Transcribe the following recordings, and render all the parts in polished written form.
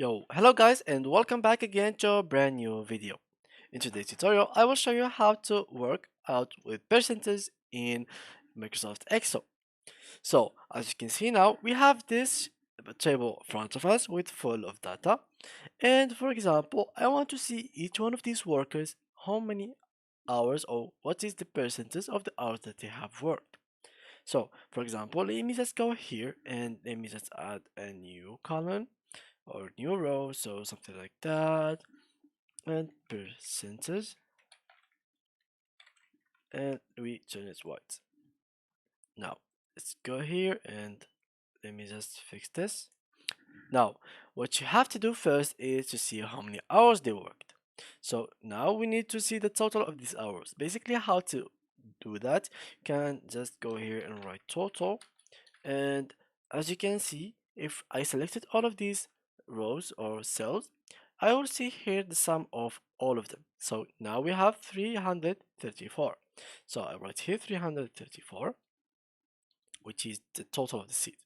Yo, hello guys and welcome back again to a brand new video. In today's tutorial, I will show you how to work out with percentages in Microsoft Excel. So, as you can see now, we have this table in front of us with full of data. And for example, I want to see each one of these workers, how many hours or what is the percentage of the hours that they have worked. So, for example, let me just go here and let me just add a new column or new row, so something like that, and percentage, and we turn it white. Now let's go here and let me just fix this. Now what you have to do first is to see how many hours they worked. So now we need to see the total of these hours. Basically, how to do that, you can just go here and write total, and as you can see, if I selected all of these rows or cells, I will see here the sum of all of them. So now we have 334. So I write here 334, which is the total of the seed.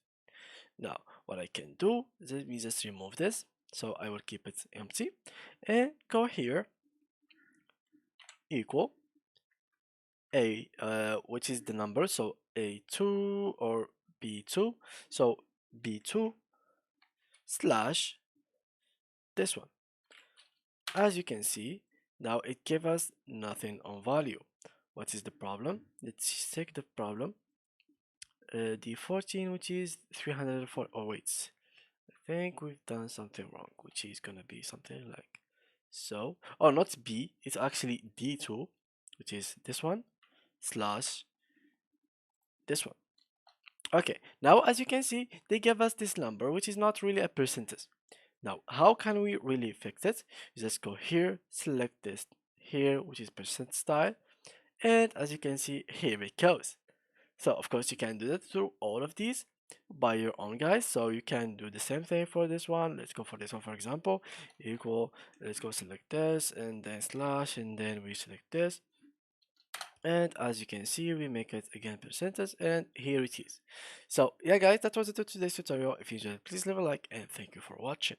Now what I can do is let me just remove this. So I will keep it empty and go here equal a which is the number, so a2 or b2, so b2 slash this one. As you can see, now it gave us nothing on value. What is the problem? Let's check the problem. The 14, which is 304. Oh, wait. I think we've done something wrong, which is gonna be something like so. Oh, not B, it's actually D2, which is this one, slash this one. Okay, now as you can see, they gave us this number, which is not really a percentage. Now, how can we really fix it? You just go here, select this here, which is percent style, and as you can see, here it goes. So of course you can do that through all of these by your own, guys. So you can do the same thing for this one. Let's go for this one, for example, equal, let's go select this and then slash, and then we select this. And as you can see, we make it again percentage, and here it is. So yeah guys, that was it for today's tutorial. If you enjoyed, please leave a like and thank you for watching.